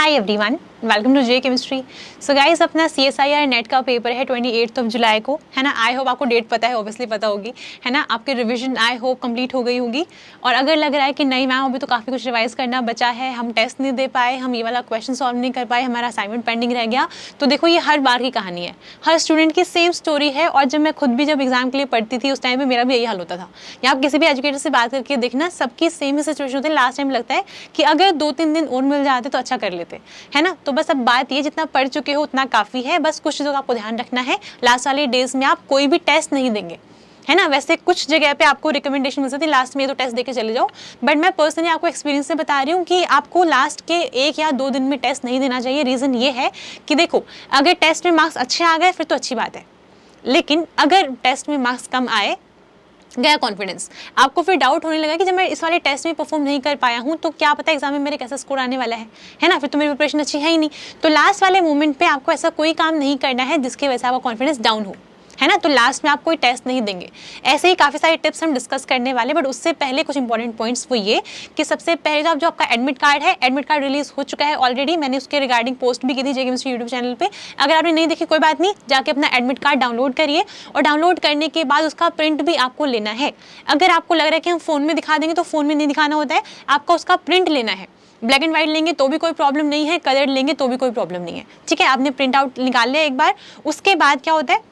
Hi everyone, welcome to J chemistry. So guys, अपना CSIR NET का paper है 28 जुलाई को, है ना। आई होप आपको डेट पता है, ऑब्वियसली पता होगी, है ना। आपकी रिवीजन आई होप कंप्लीट हो गई होगी। और अगर लग रहा है कि नहीं मैम अभी तो काफ़ी कुछ रिवाइज करना बचा है, हम टेस्ट नहीं दे पाए, हम ये वाला क्वेश्चन सॉल्व नहीं कर पाए, हमारा असाइनमेंट पेंडिंग रह गया, तो देखो ये हर बार की कहानी है, हर स्टूडेंट की सेम स्टोरी है। और जब मैं खुद भी जब एग्जाम के लिए पढ़ती थी उस टाइम पे मेरा भी यही हाल होता था। या आप किसी भी एजुकेटर से बात करके देखना, सबकी सेम ही सिचुएशन होती है। लास्ट टाइम लगता है कि अगर 2-3 दिन और मिल जाते तो अच्छा कर लेते, है ना। तो बस अब बात ये, जितना पढ़ चुके हो उतना काफ़ी है। बस कुछ चीज़ों का आपको ध्यान रखना है, लास्ट वाले डेज में आप कोई भी टेस्ट नहीं देंगे, है ना। वैसे कुछ जगह पे आपको रिकमेंडेशन मिल सकती है लास्ट में तो टेस्ट देके चले जाओ, बट मैं पर्सनली आपको एक्सपीरियंस से बता रही हूँ कि आपको लास्ट के 1 या 2 दिन में टेस्ट नहीं देना चाहिए। रीज़न ये है कि देखो, अगर टेस्ट में मार्क्स अच्छे आ गए फिर तो अच्छी बात है, लेकिन अगर टेस्ट में मार्क्स कम आए, गया कॉन्फिडेंस, आपको फिर डाउट होने लगा कि जब मैं इस वाले टेस्ट में परफॉर्म नहीं कर पाया हूँ तो क्या पता एग्जाम में मेरे कैसा स्कोर आने वाला है ना। फिर तो मेरी प्रिपरेशन अच्छी है ही नहीं। तो लास्ट वाले मोमेंट पे आपको ऐसा कोई काम नहीं करना है जिसकी वजह से आपका कॉन्फिडेंस डाउन हो, है ना। तो लास्ट में आप कोई टेस्ट नहीं देंगे। ऐसे ही काफ़ी सारे टिप्स हम डिस्कस करने वाले, बट उससे पहले कुछ इंपॉर्टेंट पॉइंट्स वो ये कि सबसे पहले तो आप जो आपका एडमिट कार्ड है, एडमिट कार्ड रिलीज हो चुका है ऑलरेडी। मैंने उसके रिगार्डिंग पोस्ट भी की थी जे केमिस्ट्री यूट्यूब चैनल पे। अगर आपने नहीं देखी कोई बात नहीं, जाके अपना एडमिट कार्ड डाउनलोड करिए, और डाउनलोड करने के बाद उसका प्रिंट भी आपको लेना है। अगर आपको लग रहा है कि हम फ़ोन में दिखा देंगे तो फ़ोन में नहीं दिखाना होता है, आपका उसका प्रिंट लेना है। ब्लैक एंड व्हाइट लेंगे तो भी कोई प्रॉब्लम नहीं है, कलर लेंगे तो भी कोई प्रॉब्लम नहीं है, ठीक है। आपने प्रिंट आउट निकाल लिया एक बार, उसके बाद क्या होता है,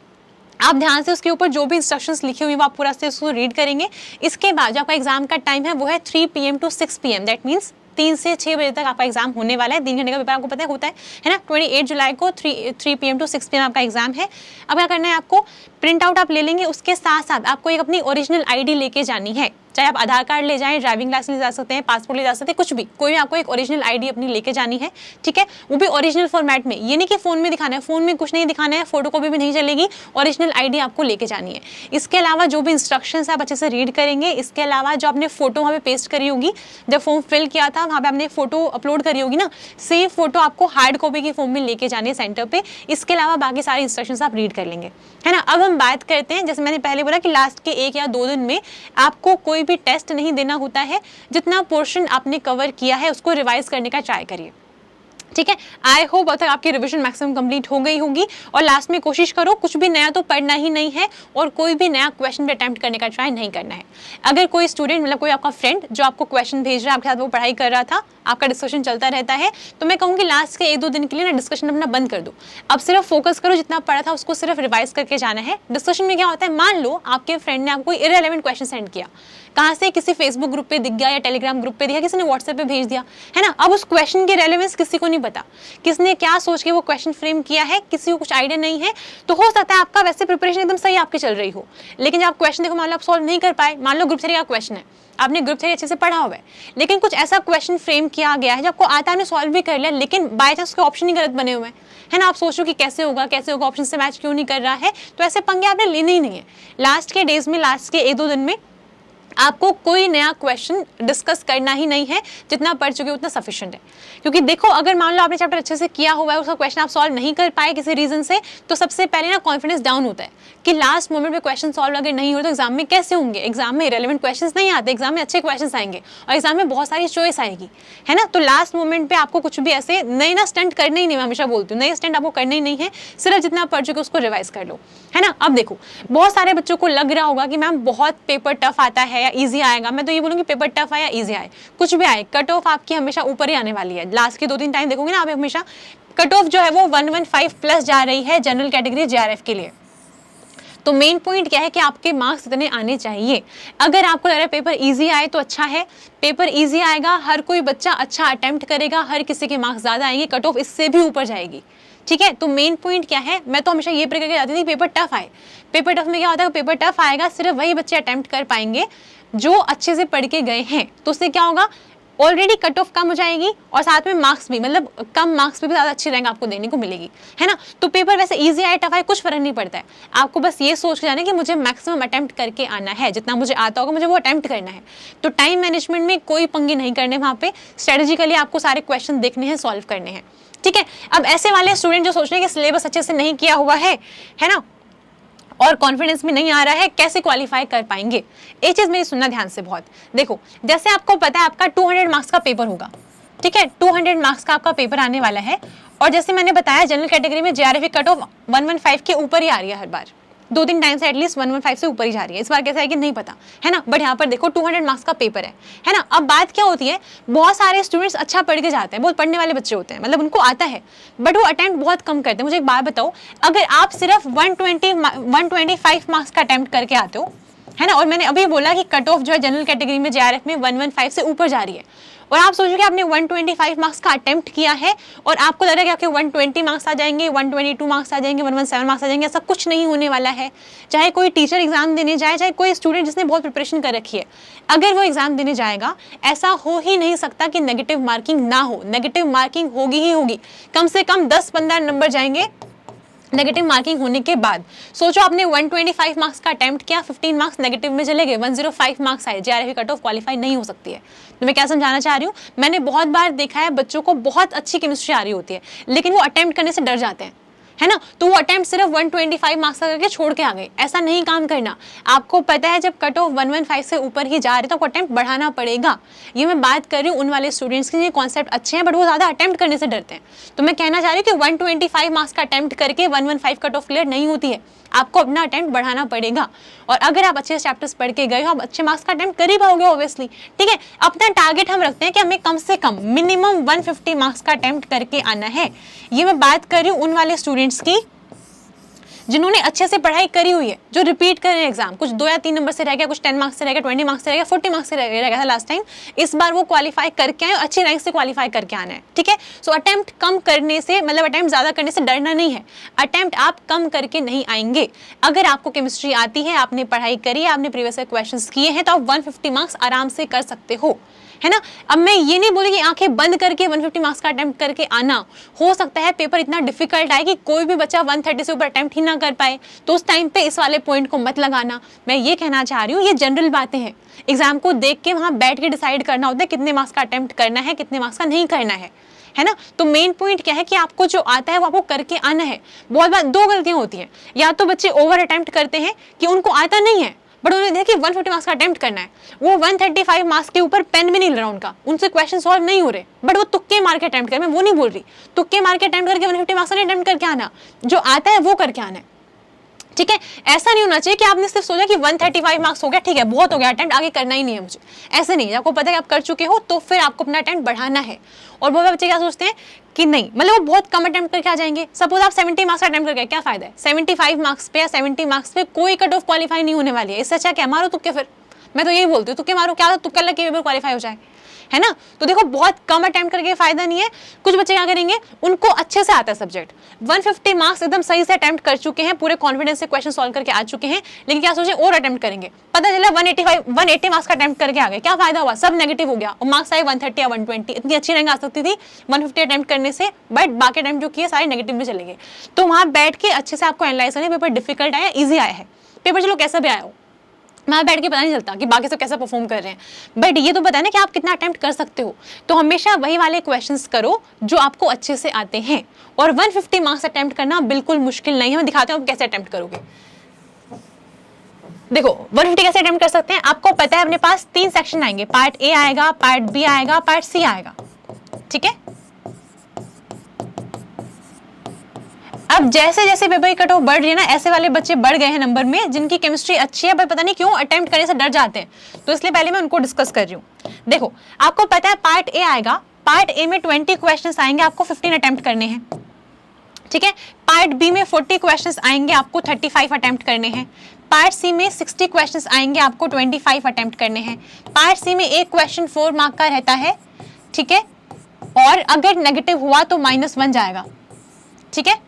आप ध्यान से उसके ऊपर जो भी इंस्ट्रक्शंस लिखी हुई वो आप पूरा से उसको रीड करेंगे। इसके बाद जो आपका एग्जाम का टाइम है वो है 3 PM to 6 PM, that means 3 से 6 बजे तक आपका एग्जाम होने वाला है। 3 घंटे का पेपर आपको पता है होता है ना। 28 जुलाई को 3 PM to 6 PM आपका एग्जाम है। अब क्या करना है, आपको प्रिंट आउट आप ले लेंगे, उसके साथ साथ आपको एक अपनी ओरिजिनल ID लेके जानी है। चाहे आप आधार कार्ड ले जाएं, ड्राइविंग लाइसेंस ले जा सकते हैं, पासपोर्ट ले जा सकते हैं, कुछ भी, कोई भी आपको एक ओरिजिनल ID अपनी लेके जानी है, ठीक है। वो भी ओरिजिनल फॉर्मेट में, ये नहीं कि फ़ोन में दिखाना है, फ़ोन में कुछ नहीं दिखाना है, फोटो कॉपी भी नहीं चलेगी, ओरिजिनल ID आपको लेके जानी है। इसके अलावा जो भी इंस्ट्रक्शंस आप अच्छे से रीड करेंगे, इसके अलावा जो आपने फोटो वहाँ पे पेस्ट करी होगी, जब फॉर्म फिल किया था वहाँ पे आपने फोटो अपलोड करी होगी ना, सेम फोटो आपको हार्ड कॉपी की फॉर्म में लेके जानी है सेंटर पे। इसके अलावा बाकी सारे इंस्ट्रक्शंस आप रीड कर लेंगे, है ना। अब हम बात करते हैं, जैसे मैंने पहले बोला कि लास्ट के 1 या 2 दिन में आपको कोई भी टेस्ट नहीं देना होता है। जितना पोर्शन आपने कवर किया है उसको रिवाइज करने का ट्राई करिए, ठीक है। आई होप अब तक आपकी रिवीजन मैक्सिमम कंप्लीट हो गई होगी। और लास्ट में कोशिश करो कुछ भी नया तो पढ़ना ही नहीं है, और कोई भी नया क्वेश्चन भी अटेम्प्ट करने का ट्राई नहीं करना है। अगर कोई स्टूडेंट, मतलब कोई आपका फ्रेंड जो आपको क्वेश्चन भेज रहा है, आपके साथ वो पढ़ाई कर रहा था, आपका डिस्कशन चलता रहता है, तो मैं कहूँगी लास्ट के 1-2 दिन के लिए ना डिस्कशन अपना बंद कर दो। अब सिर्फ फोकस करो, जितना पढ़ा था उसको सिर्फ रिवाइज करके जाना है। डिस्कशन में क्या होता है, मान लो आपके फ्रेंड ने आपको इररिलेवेंट क्वेश्चन सेंड किया, कहाँ से, किसी फेसबुक ग्रुप पे दिख गया या टेलीग्राम ग्रुप पे दिखा, किसी ने व्हाट्सएप पे भेज दिया, है ना। अब उस क्वेश्चन की रेलेवेंस किसी को नहीं पता, किसने क्या सोच के वो क्वेश्चन फ्रेम किया है, किसी को कुछ आइडिया नहीं है। तो हो सकता है आपका वैसे प्रिपरेशन एकदम सही आपकी चल रही हो, लेकिन जब आप क्वेश्चन देखो, मान लो आप सॉल्व नहीं कर पाए, मान लो ग्रुप थ्योरी का क्वेश्चन है, आपने ग्रुप थ्योरी अच्छे से पढ़ा हुआ है, लेकिन कुछ ऐसा क्वेश्चन फ्रेम किया गया है जो आपको आता है, आपने सॉल्व भी कर लिया, लेकिन बाय चांस उसके ऑप्शन ही गलत बने हुए हैं, है ना। आप सोचो कि कैसे होगा, ऑप्शन से मैच क्यों नहीं कर रहा है। तो ऐसे पंगे आपने लेने ही नहीं है। लास्ट के डेज में, लास्ट के 1-2 दिन में आपको कोई नया क्वेश्चन डिस्कस करना ही नहीं है, जितना पढ़ चुके उतना सफिशिएंट है। क्योंकि देखो, अगर मान लो आपने चैप्टर अच्छे से किया हुआ है, उसका क्वेश्चन आप सॉल्व नहीं कर पाए किसी रीजन से, तो सबसे पहले ना कॉन्फिडेंस डाउन होता है कि लास्ट मोमेंट में क्वेश्चन सॉल्व अगर नहीं हो तो एग्जाम में कैसे होंगे। एग्जाम में इरेलेवेंट क्वेश्चंस नहीं आते, एग्जाम में अच्छे क्वेश्चंस आएंगे, और एग्जाम में बहुत सारी चॉइस आएगी, है ना। तो लास्ट मोमेंट पे आपको कुछ भी ऐसे नए ना स्टंट करने ही नहीं, मैं हमेशा बोलती हूँ, नए स्टंट आपको करने ही नहीं है, सिर्फ जितना पढ़ चुके उसको रिवाइज कर लो, है ना। अब देखो, बहुत सारे बच्चों को लग रहा होगा कि मैम बहुत पेपर टफ आता है या ईजी आएगा। मैं तो ये बोलूँगी पेपर टफ आए या इजी आए, कुछ भी आए, कट ऑफ आपकी हमेशा ऊपर ही आने वाली है। लास्ट के 2-3 टाइम देखोगे ना आप, हमेशा कट ऑफ जो है वो 115 प्लस जा रही है जनरल कैटेगरी JRF के लिए। तो मेन पॉइंट क्या है कि आपके मार्क्स इतने आने चाहिए। अगर आपको लग रहा है पेपर इजी आए तो अच्छा है, पेपर इजी आएगा, हर कोई बच्चा अच्छा अटेम्प्ट करेगा, हर किसी के मार्क्स ज़्यादा आएंगे, कट ऑफ इससे भी ऊपर जाएगी, ठीक है। तो मेन पॉइंट क्या है, मैं तो हमेशा ये प्रे करके जाती थी पेपर टफ आए। पेपर टफ में क्या होता है, पेपर टफ आएगा, सिर्फ वही बच्चे अटेम्प्ट कर पाएंगे जो अच्छे से पढ़ के गए हैं। तो उससे क्या होगा, ऑलरेडी कट ऑफ कम हो जाएगी, और साथ में मार्क्स भी, मतलब कम मार्क्स पे भी ज़्यादा अच्छी रैंक आपको देने को मिलेगी, है ना। तो पेपर वैसे इजी आए टफ आए कुछ फर्क नहीं पड़ता है, आपको बस ये सोच के जाना है कि मुझे मैक्सिमम अटेम्प्ट करके आना है, जितना मुझे आता होगा मुझे वो अटेम्प्ट करना है। तो टाइम मैनेजमेंट में कोई पंगे नहीं करने, वहाँ पे स्ट्रेटेजिकली आपको सारे क्वेश्चन देखने हैं, सॉल्व करने हैं, ठीक है। अब ऐसे वाले स्टूडेंट जो सोच रहे हैं कि सिलेबस अच्छे से नहीं किया हुआ है ना, और कॉन्फिडेंस में नहीं आ रहा है, कैसे क्वालिफाई कर पाएंगे। एक चीज मेरी सुनना ध्यान से बहुत, देखो जैसे आपको पता है आपका 200 मार्क्स का पेपर होगा, ठीक है, 200 मार्क्स का आपका पेपर आने वाला है। और जैसे मैंने बताया जनरल कैटेगरी में JRF की कट ऑफ 115 के ऊपर ही आ रही है हर बार, 2-3 टाइम से एटलीस्ट 115 से ऊपर ही जा रही है। इस बार कैसा है कि नहीं पता, है ना, बट यहाँ पर देखो 200 मार्क्स का पेपर है ना। अब बात क्या होती है, बहुत सारे स्टूडेंट्स अच्छा पढ़ के जाते हैं, बहुत पढ़ने वाले बच्चे होते हैं, मतलब उनको आता है, बट वो अटेम्प्ट बहुत कम करते हैं। मुझे एक बात बताओ, अगर आप सिर्फ 125 मार्क्स का अटेम्प्ट करके आते हो, है ना, और मैंने अभी बोला कि कट ऑफ जो है जनरल कैटेगरी में JRF में 115 से ऊपर जा रही है, और आप सोचो कि आपने 125 मार्क्स का अटेम्प्ट किया है और आपको लग रहा है कि आपके 120 मार्क्स आ जाएंगे, 122 मार्क्स आ जाएंगे, 117 मार्क्स आ जाएंगे, ऐसा कुछ नहीं होने वाला है। चाहे कोई टीचर एग्जाम देने जाए, चाहे कोई स्टूडेंट जिसने बहुत प्रिपरेशन कर रखी है, अगर वो एग्जाम देने जाएगा, ऐसा हो ही नहीं सकता कि नेगेटिव मार्किंग ना हो। नेगेटिव मार्किंग होगी ही होगी, कम से कम 10-15 नंबर जाएंगे नेगेटिव मार्किंग होने के बाद। सोचो आपने 125 मार्क्स का अटेम्प्ट किया, 15 मार्क्स नेगेटिव में चले गए, 105 मार्क्स आए, JRF कट ऑफ क्वालिफाई नहीं हो सकती है। तो मैं क्या समझाना चाह रही हूँ, मैंने बहुत बार देखा है बच्चों को बहुत अच्छी केमिस्ट्री आ रही होती है, लेकिन वो अटेम्प्ट करने से डर जाते हैं, है ना, तो वो अटेम्प्ट सिर्फ 125 मार्क्स का करके छोड़ के आ गए। ऐसा नहीं काम करना। आपको पता है जब कट ऑफ 115 से ऊपर ही जा रहे तो आपको अटेम्प्ट बढ़ाना पड़ेगा। ये मैं बात कर रही हूँ उन वाले स्टूडेंट्स के, ये कॉन्सेप्ट अच्छे हैं बट वो ज़्यादा अटेम्प्ट करने से डरते हैं। तो मैं कहना चाह रही हूँ कि 125 मार्क्स का अटेम्प्ट करके 115 कट ऑफ क्लियर नहीं होती है, आपको अपना अटेम्प्ट बढ़ाना पड़ेगा। और अगर आप अच्छे चैप्टर्स पढ़ के गए हो, आप अच्छे मार्क्स का अटेम्प्ट कर ही पाओगे ऑब्वियसली, ठीक है। अपना टारगेट हम रखते हैं कि हमें कम से कम मिनिमम 150 मार्क्स का अटेम्प्ट करके आना है। ये मैं बात कर रही हूँ उन वाले स्टूडेंट्स की जिन्होंने अच्छे से पढ़ाई करी हुई है, जो रिपीट कर रहे हैं एग्जाम, कुछ 2 या 3 नंबर से रह गया, कुछ 10 मार्क्स से रह गया, 20 मार्क्स से रह गया, 40 मार्क्स से रह गया था लास्ट टाइम। इस बार वो क्वालिफाई करके आए, अच्छी रैंक से क्वालिफाई करके आना है, ठीक है। सो अटेम्प्ट कम करने से, मतलब अटेम्प्ट ज्यादा करने से डरना नहीं है, अटेम्प्ट आप कम करके नहीं आएंगे। अगर आपको केमिस्ट्री आती है, आपने पढ़ाई करी है, आपने प्रीवियस क्वेश्चंस किए हैं, तो आप 150 मार्क्स आराम से कर सकते हो, है ना। अब मैं ये नहीं बोली कि आंखें बंद करके 150 मार्क्स का अटेम्प्ट करके आना। हो सकता है पेपर इतना डिफिकल्ट आए कि कोई भी बच्चा 130 से ऊपर अटेम्प्ट ही ना कर पाए, तो उस टाइम पे इस वाले पॉइंट को मत लगाना। मैं ये कहना चाह रही हूँ, ये जनरल बातें हैं, एग्जाम को देख के वहां बैठ के डिसाइड करना होता है कितने मार्क्स का अटेम्प्ट करना है, कितने मार्क्स का नहीं करना है ना। तो मेन पॉइंट क्या है कि आपको जो आता है वो आपको करके आना है। बहुत बार 2 गलतियां होती हैं, या तो बच्चे ओवर अटेम्प्ट करते हैं कि उनको आता नहीं है, बट उन्हें देखिए 150 मार्क्स का अटेम्प्ट करना है, वो 135 मार्क्स के ऊपर पेन भी नहीं ले रहा उनका, उनसे क्वेश्चन सॉल्व नहीं हो रहे, बट वो तुक्के मार के अटेम्प्ट कर, मैं वो नहीं बोल रही, तुक्के मार के अटेम्प्ट करके 150 मार्क्स का अटेम्प्ट करके आना, जो आता है वो करके आना है, ठीक है। ऐसा नहीं होना चाहिए कि आपने सिर्फ सोचा कि 135 मार्क्स हो गया, ठीक है, बहुत हो गया अटेम्प्ट, आगे करना ही नहीं है मुझे, ऐसे नहीं। आपको पता है कि आप कर चुके हो, तो फिर आपको अपना अटेम्प्ट बढ़ाना है। और बहुत बच्चे क्या सोचते हैं कि नहीं, मतलब वो बहुत कम अटेम्प्ट करके आ जाएंगे। सपोज आप 70 मार्क्स का अटेम्प्ट करके, क्या फायदा है, 75 मार्क्स पे या 70 मार्क्स पे कोई कट ऑफ क्वालिफाई नहीं होने वाली है। इससे अच्छा क्या, मारो तुक्के। फिर मैं तो यही बोलती हूँ, तुक्के मारो, क्या तुक्का लग के पेपर क्वालिफाई हो जाए, है ना। तो देखो बहुत कम अटेम्प्ट करके फायदा नहीं है। कुछ बच्चे क्या करेंगे, उनको अच्छे से आता है सब्जेक्ट, 150 मार्क्स एकदम सही से अटेम्प्ट कर चुके हैं, पूरे कॉन्फिडेंस से क्वेश्चन सॉल्व करके आ चुके हैं, लेकिन क्या सोचे और अटेम्प्ट करेंगे, पता चला 180 मार्क्स का अटेम्प्ट करके आ गए, क्या फायदा हुआ, सब नेगेटिव हो गया और मार्क्स आए 130 या 120। इतनी अच्छी रैंक आ सकती थी 150 अटेम्प्ट करने से, बट बाकी अटेम्प्ट जो किए सारे नेगेटिव में चले गए। तो वहां बैठ के अच्छे से आपको एनालाइज करना, पेपर डिफिकल्ट आया, ईजी आया है, पेपर चलो कैसा भी आया हो, वहाँ बैठ के पता नहीं चलता कि बाकी सब कैसा परफॉर्म कर रहे हैं, बट ये तो पता है ना कि आप कितना अटेम्प्ट कर सकते हो। तो हमेशा वही वाले क्वेश्चंस करो जो आपको अच्छे से आते हैं, और 150 मार्क्स अटेम्प्ट करना बिल्कुल मुश्किल नहीं है। मैं दिखाती हूँ आप कैसे अटेम्प्ट करोगे। देखो 150 कैसे अटेम्प्ट कर सकते हैं, आपको पता है अपने पास 3 सेक्शन आएंगे, पार्ट ए आएगा, पार्ट बी आएगा, पार्ट सी आएगा, ठीक है। अब जैसे जैसे पेपर की कट ऑफ बढ़ रही है ना, ऐसे वाले बच्चे बढ़ गए हैं नंबर में जिनकी केमिस्ट्री अच्छी है, पर पता नहीं क्यों अटेम्प्ट करने से डर जाते हैं, तो इसलिए पहले मैं उनको डिस्कस कर रही हूँ। देखो आपको पता है पार्ट ए आएगा, पार्ट ए में 20 क्वेश्चंस आएंगे, आपको 15 अटेम्प्ट करने हैं, ठीक है। पार्ट बी में 40 क्वेश्चंस आएंगे, आपको 35 अटेम्प्ट करने हैं। पार्ट सी में 60 क्वेश्चंस आएंगे, आपको 25 अटेम्प्ट करने हैं। पार्ट सी में एक क्वेश्चन 4 मार्क का रहता है, ठीक है, और अगर नेगेटिव हुआ तो -1 जाएगा, ठीक है।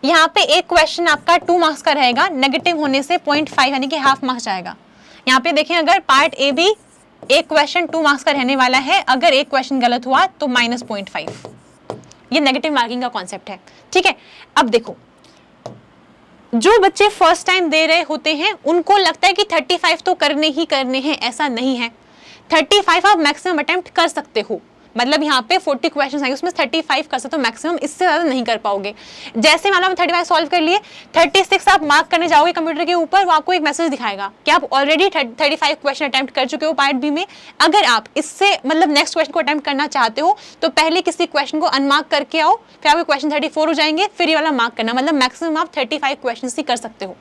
यहाँ पे एक क्वेश्चन आपका 2 मार्क्स का रहेगा, नेगेटिव होने से 0.5 यानी कि हाफ मार्क्स जाएगा। यहाँ पे देखें, अगर पार्ट ए भी एक क्वेश्चन 2 मार्क्स का रहने वाला है, अगर एक क्वेश्चन गलत हुआ तो -0.5, ये नेगेटिव मार्किंग का कॉन्सेप्ट है, ठीक है। अब देखो जो बच्चे फर्स्ट टाइम दे रहे होते हैं उनको लगता है कि 35 तो करने ही करने हैं, ऐसा नहीं है। 35 आप मैक्सिमम अटेम्प्ट कर सकते हो, मतलब यहाँ पे 40 क्वेश्चन आएंगे, उसमें 35 कर सकते हो मैक्सिमम, इससे ज़्यादा नहीं कर पाओगे। जैसे मान लो हम 35 सॉल्व कर लिए, 36 आप मार्क करने जाओगे कंप्यूटर के ऊपर, वो आपको एक मैसेज दिखाएगा कि आप ऑलरेडी 35 क्वेश्चन अटेम्प्ट कर चुके हो पार्ट बी में। अगर आप इससे मतलब नेक्स्ट क्वेश्चन को अटेम्प्ट करना चाहते हो तो पहले किसी क्वेश्चन को अनमार्क करके आओ, फिर आपके क्वेश्चन 34 हो जाएंगे, फिर ये वाला मार्क करना, मतलब मैक्सिमम आप 35 क्वेश्चन ही कर सकते हो।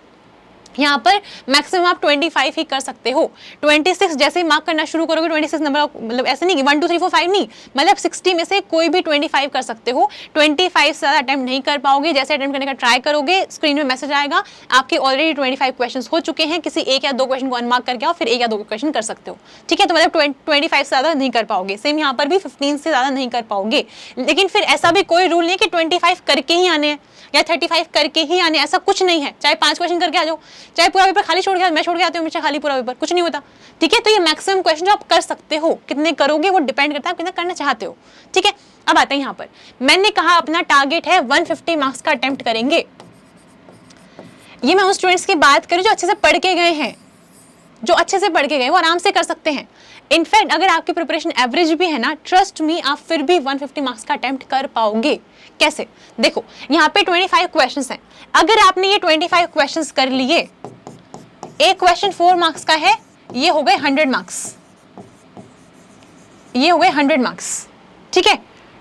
यहाँ पर मैक्सिमम आप 25 ही कर सकते हो। 26 जैसे ही मार्क करना शुरू करोगे, 26 नंबर मतलब ऐसे नहीं कि 1 2 3 4 5 नहीं, मतलब 60 में से कोई भी 25 कर सकते हो। 25 से ज़्यादा अटेम्प्ट नहीं कर पाओगे। जैसे अटेम्प्ट करने का ट्राई करोगे, स्क्रीन में मैसेज आएगा आपके ऑलरेडी 25 क्वेश्चन हो चुके हैं, किसी एक या दो क्वेश्चन को अनमार्क करके आओ, फिर एक या दो क्वेश्चन कर सकते हो। ठीक है, तो मतलब 25 से ज़्यादा नहीं कर पाओगे। सेम यहाँ पर भी 15 से ज़्यादा नहीं कर पाओगे। लेकिन फिर ऐसा भी कोई रूल नहीं है कि 25 करके ही आने हैं या 35 करके ही आने, ऐसा कुछ नहीं है। चाहे 5 क्वेश्चन करके आ जाओ, चाहे पूरा पेपर खाली छोड़ के, मैं छोड़ के आती हूँ हमेशा खाली पूरा पेपर, कुछ नहीं होता। ठीक है, तो ये मैक्सिमम क्वेश्चन जो आप कर सकते हो, कितने करोगे वो डिपेंड करता है आप कितना करना चाहते हो। ठीक है, अब आते हैं यहाँ पर, मैंने कहा अपना टारगेट है 150 मार्क्स का अटेम्प्ट करेंगे। ये मैं उन स्टूडेंट्स की बात करूँ जो अच्छे से पढ़ के गए हैं, जो अच्छे से पढ़ के गए वो आराम से कर सकते हैं। इनफैक्ट अगर आपकी प्रिपरेशन एवरेज भी है ना, ट्रस्ट मी, आप फिर भी 150 मार्क्स का अटेम्प्ट कर पाओगे। कैसे? देखो यहाँ पे 25 क्वेश्चंस हैं। अगर आपने ये 25 क्वेश्चंस कर लिए, एक क्वेश्चन 4 मार्क्स का है, ये हो गए 100 मार्क्स, ये हो गए 100 मार्क्स। ठीक है,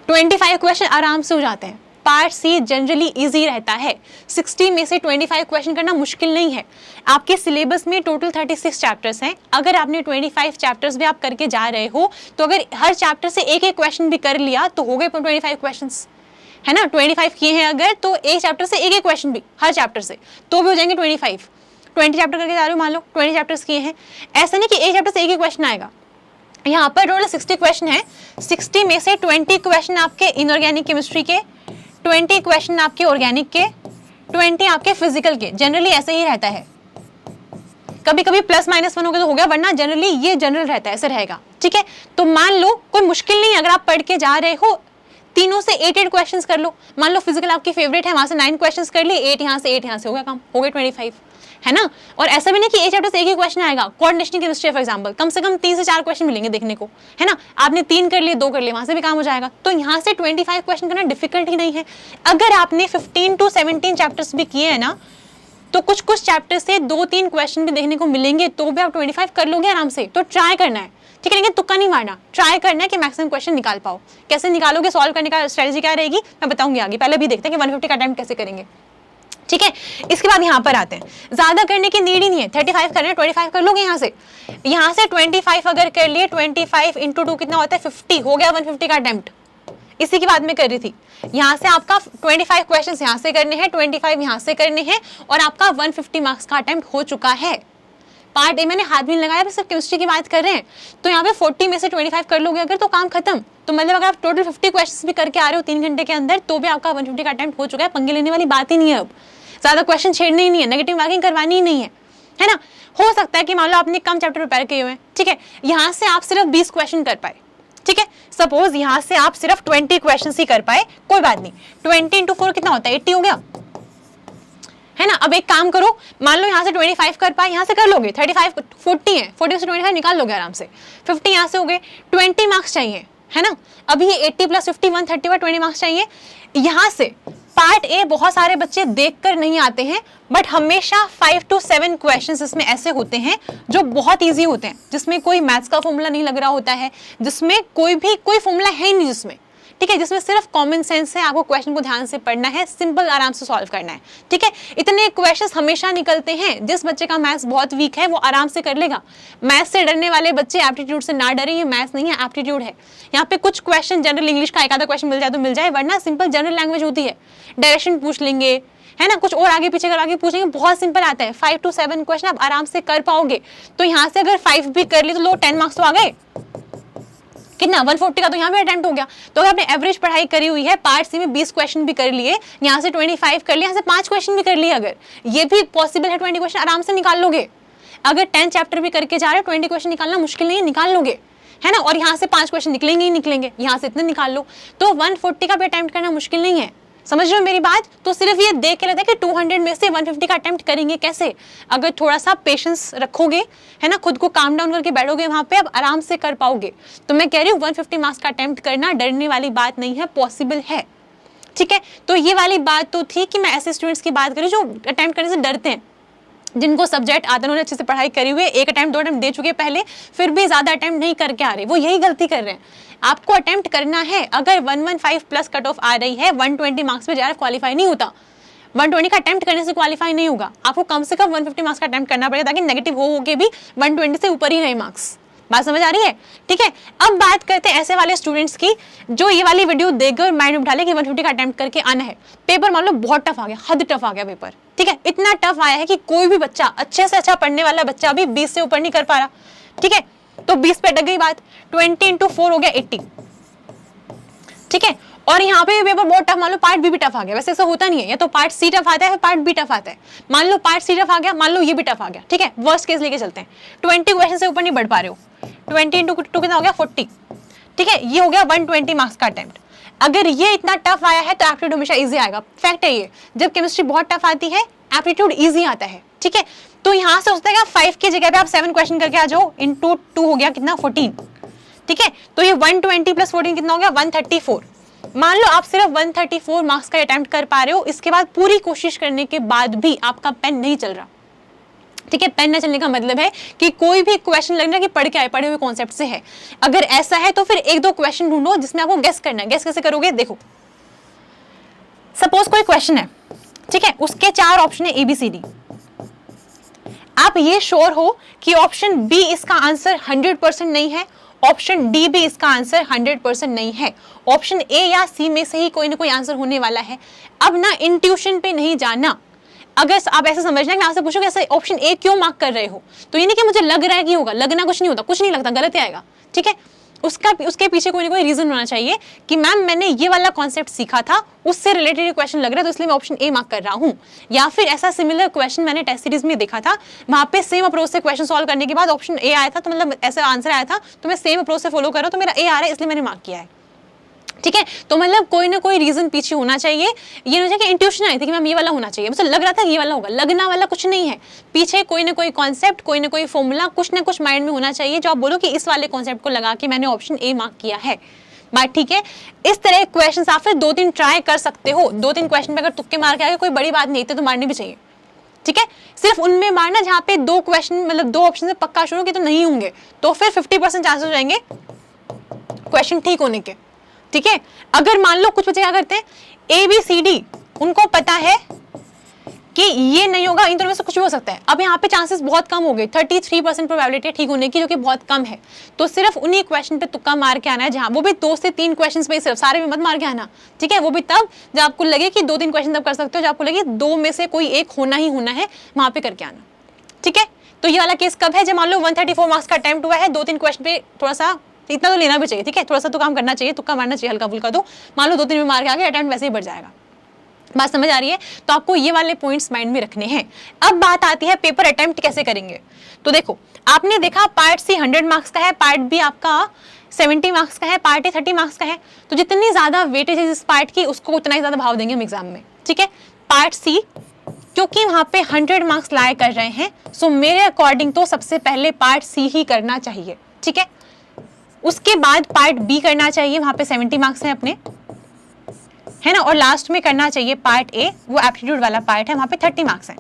25 क्वेश्चन आराम से हो जाते हैं। पार्ट सी जनरली इजी रहता है। 60 में से 25 क्वेश्चन करना मुश्किल नहीं है। आपके सिलेबस में टोटल 36 चैप्टर्स हैं। अगर आपने 25 चैप्टर्स भी आप करके जा रहे हो, तो अगर हर चैप्टर से एक एक क्वेश्चन भी कर लिया तो हो गए 25 क्वेश्चंस, है ना। 25 किए हैं अगर, तो एक चैप्टर से एक एक क्वेश्चन भी हर चैप्टर से, तो भी हो जाएंगे 25। 20 चैप्टर करके जा रहे हो, मान लो 20 चैप्टर्स किए हैं, ऐसा नहीं कि एक चैप्टर से एक ही क्वेश्चन आएगा। यहाँ पर टोटल 60 क्वेश्चन है। 60 में से 20 क्वेश्चन आपके इनऑर्गेनिक केमिस्ट्री के, 20 क्वेश्चन आपके ऑर्गेनिक के, 20 आपके फिजिकल के। जनरली ऐसे ही रहता है, कभी कभी +-1 हो गया तो हो गया, वरना जनरली ये जनरल रहता है, ऐसे रहेगा। ठीक है, तो मान लो कोई मुश्किल नहीं, अगर आप पढ़ के जा रहे हो, तीनों से 8 क्वेश्चंस कर लो। मान लो फिजिकल आपकी फेवरेट है, वहां से 9 क्वेश्चंस कर लिए, 8 यहाँ से 8 यहाँ से, हो गया काम, हो गए 25, है ना। और ऐसा भी नहीं कि एक चैप्टर से एक ही क्वेश्चन आएगा। कोऑर्डिनेशन केमिस्ट्री फॉर एग्जांपल, कम से कम 3 से 4 क्वेश्चन मिलेंगे देखने को, है ना। आपने 3 कर लिए, 2 कर लिए, वहां से भी काम हो जाएगा। तो यहाँ से 25 क्वेश्चन करना डिफिकल्ट ही नहीं है। अगर आपने 15 to 17 चैप्टर्स भी किए हैं ना, तो कुछ कुछ चैप्टर से 2-3 क्वेश्चन भी देखने को मिलेंगे, तो भी आप 25 कर लोगे आराम से। तो ट्राई करना है, ठीक है, लेकिन तुक्का नहीं मारना, ट्राई करना है कि मैक्सिमम क्वेश्चन निकाल पाओ। कैसे निकालोगे, सॉल्व करने का स्ट्रेटजी क्या रहेगी, मैं बताऊंगी आगे। पहले भी देखते हैं कि 150 का अटेम्प्ट कैसे करेंगे। ठीक है, इसके बाद यहाँ पर आते हैं, ज्यादा करने की नीड ही नहीं है। 35 करना है, 25 कर लोगे। यहाँ से 25 अगर कर लिए, 25 × 2 कितना होता है, 50, हो गया 150 का अटेम्प्ट। इसी की बात में कर रही थी। यहाँ से आपका 25 क्वेश्चन यहाँ से करने हैं, 25 यहाँ से करने हैं, और आपका 150 मार्क्स का अटेम्प्ट हो चुका है। पार्ट ए मैंने हाथ भी नहीं लगाया, सिर्फ केमिस्ट्री की बात कर रहे हैं। तो यहाँ पे 40 में से 25 कर लोगे अगर, तो काम खत्म। तो मतलब अगर आप टोटल 50 क्वेश्चन भी करके आ रहे हो 3 घंटे के अंदर, तो भी आपका 150 का अटेम्प्ट हो चुका है। पंगे लेने वाली बात ही नहीं है, अब ज्यादा क्वेश्चन छेड़ने ही नहीं है, नेगेटिव मार्किंग करवानी ही नहीं है ना। हो सकता है कि मान लो आपने कम चैप्टर प्रिपेयर किए हुए हैं, ठीक है, यहाँ से आप सिर्फ 20 क्वेश्चन कर पाए। ठीक है, सपोज यहाँ से आप सिर्फ 20 क्वेश्चन ही कर पाए, कोई बात नहीं। 20 × 4 कितना होता है, 80 हो गया, है ना। अब एक काम करो, मान लो यहाँ से 25 कर पाए, यहाँ से कर लोगे। 35 40 है, 40 से 25 निकाल लोगे आराम से। 50 यहाँ से हो गए, 20 मार्क्स चाहिए, है ना। अभी ये 80 + 50 130 20 मार्क्स चाहिए। यहाँ से पार्ट ए बहुत सारे बच्चे देखकर नहीं आते हैं, बट हमेशा 5 to 7 क्वेश्चंस इसमें ऐसे होते हैं जो बहुत इजी होते हैं, जिसमें कोई मैथ्स का फॉर्मूला नहीं लग रहा होता है, जिसमें कोई फॉर्मूला है ही नहीं, जिसमें, ठीक है, जिसमें सिर्फ कॉमन सेंस है। आपको क्वेश्चन को ध्यान से पढ़ना है, सिंपल आराम से सॉल्व करना है। ठीक है, इतने क्वेश्चंस हमेशा निकलते हैं। जिस बच्चे का मैथ्स बहुत वीक है वो आराम से कर लेगा। मैथ्स से डरने वाले बच्चे एप्टीट्यूड से ना डरे, ये मैथ्स नहीं है, एप्टीट्यूड है। यहाँ पे कुछ क्वेश्चन जनरल इंग्लिश का एक आधा क्वेश्चन मिल जाए तो मिल जाए, वरना सिंपल जनरल लैंग्वेज होती है। डायरेक्शन पूछ लेंगे, है ना, कुछ और आगे पीछे कर आगे पूछेंगे, बहुत सिंपल आता है। 5 to 7 क्वेश्चन आप आराम से कर पाओगे। तो यहाँ से अगर 5 भी कर लिए तो लो 10 मार्क्स तो आ गए। कितना, 140 का तो यहाँ पे अटेम्प्ट हो गया। तो अगर आपने एवरेज पढ़ाई करी हुई है, पार्ट सी में 20 क्वेश्चन भी कर लिए, यहाँ से 25 कर लिए, यहाँ से 5 क्वेश्चन भी कर लिए, अगर ये भी पॉसिबल है, 20 क्वेश्चन आराम से निकाल लोगे। अगर 10 चैप्टर भी करके जा रहे हो, 20 क्वेश्चन निकालना मुश्किल नहीं है, निकाल लोगे, है ना। और यहाँ से 5 क्वेश्चन निकलेंगे ही निकलेंगे, यहाँ से इतने निकाल लो। तो 140 का भी अटेम्प्ट करना मुश्किल नहीं है। समझ रहे हो मेरी बात? तो सिर्फ ये देख के लगता है कि 200 में से 150 का अटेम्प्ट करेंगे कैसे? अगर थोड़ा सा पेशेंस रखोगे, है ना, खुद को काम डाउन करके बैठोगे वहां पे, अब आराम से कर पाओगे। तो मैं कह रही हूँ 150 मार्क्स का अटेम्प्ट करना डरने वाली बात नहीं है, पॉसिबल है। ठीक है, तो ये वाली बात तो थी कि मैं ऐसे स्टूडेंट्स की बात करूँ जो अटेम्प्ट करने से डरते हैं, जिनको सब्जेक्ट आता है, उन्होंने अच्छे से पढ़ाई करी हुई है, एक अटेम्प्ट 2 अटेम्प्ट दे चुके पहले, फिर भी ज्यादा अटेम्प्ट नहीं करके आ रहे, वो यही गलती कर रहे हैं। आपको अटेम्प्ट करना है। अगर 115 प्लस कट ऑफ आ रही है, 120 मार्क्स पे JRF क्वालिफाई नहीं होता, 120 का अटेम्प्ट करने से क्वालिफाई नहीं होगा। आपको कम से कम 150 मार्क्स का अटेम्प्ट करना पड़ेगा ताकि नेगेटिव हो के भी 120 से ऊपर ही रहे मार्क्स। बात समझ आ रही है? ठीक है, अब बात करते हैं ऐसे वाले स्टूडेंट्स की जो ये वाली वीडियो देखकर माइंड में उठा ले कि 150 का अटेम्प्ट करके आना है। पेपर मान लो बहुत टफ आ गया, हद टफ आ गया पेपर, ठीक है, इतना टफ आया है कि कोई भी बच्चा, अच्छे से अच्छा पढ़ने वाला बच्चा भी 20 से ऊपर नहीं कर पा रहा। ठीक है, तो 20 पे अटक गई बात, 20 × 4 हो गया 80। ठीक है, और यहाँ पे पेपर बहुत टफ, मान लो पार्ट बी भी टफ आ गया। वैसे ऐसा होता नहीं है, या तो पार्ट सी टफ आता है, पार्ट बी टफ आता है। मान लो पार्ट सी टफ आ गया, मान लो ये भी टफ आ गया। ठीक है, वर्स्ट केस लेके चलते हैं, 20 क्वेश्चन से ऊपर नहीं बढ़ पा रहे हो, 20 × 2 कितना हो गया 40। ठीक है, ये हो गया 120 मार्क्स का अटेम्प्ट। अगर ये इतना टफ आया है तो एप्टीट्यूड हमेशा इजी आएगा, फैक्ट है ये। जब केमिस्ट्री बहुत टफ आती है, एप्टीट्यूड इजी आता है। ठीक है, तो यहाँ से होता है 5 की जगह पे आप 7 क्वेश्चन करके आ जाओ, इनटू 2 हो गया कितना 14। ठीक है, तो ये 120 + 14 कितना हो गया 134। मान लो आप सिर्फ 134 मार्क्स का अटेम्प्ट कर पा रहे हो, इसके बाद पूरी कोशिश करने के बाद भी आपका पेन नहीं चल रहा। ठीक है, पेन न चलने का मतलब है कि कोई भी क्वेश्चन लगना कि पढ़ के आए, पढ़े हुए कॉन्सेप्ट से है। अगर ऐसा है तो फिर 1-2 क्वेश्चन ढूंढो जिसमें आपको गेस करना है। गेस कैसे करोगे? देखो, सपोज कोई क्वेश्चन है, ठीक है, उसके 4 ऑप्शन है ABCD। आप ये श्योर हो कि ऑप्शन बी इसका आंसर 100% नहीं है, ऑप्शन डी भी इसका आंसर 100% नहीं है, ऑप्शन ए या सी में से ही कोई ना कोई आंसर होने वाला है। अब ना इंट्यूशन पे नहीं जाना। अगर आप ऐसा समझना, मैं आपसे पूछूं ऐसे ऑप्शन ए क्यों मार्क कर रहे हो, तो ये नहीं कि मुझे लग रहा है कि होगा, लगना कुछ नहीं होता, कुछ नहीं लगता, गलत ही आएगा। ठीक है, उसके पीछे कोई ना कोई रीजन होना चाहिए कि मैम मैंने ये वाला कॉन्सेप्ट सीखा था, उससे रिलेटेड क्वेश्चन लग रहा है तो इसलिए मैं ऑप्शन ए मार्क कर रहा हूँ। या फिर ऐसा सिमिलर क्वेश्चन मैंने टेस्ट सीरीज में देखा था, वहां पे सेम अप्रोच से क्वेश्चन सॉल्व करने के बाद ऑप्शन ए आया था, तो मतलब ऐसा आंसर आया था, तो मैं सेम अप्रोच से फॉलो कर रहा हूँ, तो मेरा ए आ रहा है इसलिए मैंने मार्क किया है। ठीक है, तो मतलब कोई ना कोई रीजन पीछे होना चाहिए। ये नहीं कि इंट्यूशन आई थी कि मैम ये वाला होना चाहिए, मुझे लग रहा था ये वाला होगा, लगना वाला कुछ नहीं है। पीछे कोई ना कोई कॉन्सेप्ट, कोई ना कोई फॉर्मूला, कुछ ना कुछ माइंड में होना चाहिए जो आप बोलो कि इस वाले कॉन्सेप्ट को लगा के मैंने ऑप्शन ए मार्क किया है। बात ठीक है, इस तरह क्वेश्चन आप फिर 2-3 ट्राई कर सकते हो। 2-3 क्वेश्चन में अगर तुक्के मार के आगे कोई बड़ी बात नहीं थी तो मारनी भी चाहिए। ठीक है, सिर्फ उनमें मारना जहाँ पे 2 क्वेश्चन, मतलब 2 ऑप्शन से पक्का शुरू कि तो नहीं होंगे, तो फिर 50% चांसेस हो जाएंगे क्वेश्चन ठीक होने के। ठीक है, अगर मान लो कुछ बच्चे क्या करते हैं, ABCD उनको पता है कि ये नहीं होगा, इन दोनों में से कुछ भी हो सकता है। अब यहाँ पे चांसेस बहुत कम हो गए, 33% प्रोबेबिलिटी ठीक होने की, जो कि बहुत कम है। तो सिर्फ उन्हीं क्वेश्चन पे तुक्का मार के आना है, जहाँ वो भी 2 से 3 क्वेश्चन पे, सिर्फ सारे में मत मार के आना। ठीक है, वो भी तब जब आपको लगे कि 2-3 क्वेश्चन तब कर सकते हो, जब आपको लगे 2 में से कोई एक होना ही होना है, वहां पे करके आना। ठीक है, तो ये वाला केस कब है? जब मान लो 134 मार्क्स का अटेम्प्ट हुआ है, 2-3 क्वेश्चन पे थोड़ा सा, इतना तो लेना भी चाहिए। ठीक है, थोड़ा सा तो काम करना चाहिए, तुक्का मारना चाहिए हल्का फुल्का। तो मान लो 2-3 में मार के आगे, अटेम्प्ट वैसे ही बढ़ जाएगा। बात समझ आ रही है? तो आपको ये वाले पॉइंट्स माइंड में रखने हैं। अब बात आती है पेपर अटेम्प्ट कैसे करेंगे। तो देखो, आपने देखा पार्ट सी 100 मार्क्स का है, पार्ट बी आपका 70 मार्क्स का है, पार्ट ए 30 मार्क्स का है। तो जितनी ज्यादा वेटेज है इस पार्ट की, उसको उतना ही ज्यादा भाव देंगे हम एग्जाम में। ठीक है, पार्ट सी क्योंकि वहां पे 100 मार्क्स लाए कर रहे हैं, सो मेरे अकॉर्डिंग तो सबसे पहले पार्ट सी ही करना चाहिए। ठीक है, उसके बाद पार्ट बी करना चाहिए, वहां पे 70 मार्क्स हैं अपने, है ना, और लास्ट में करना चाहिए पार्ट ए, वो एप्टीट्यूड वाला पार्ट है, वहां पे 30 मार्क्स हैं।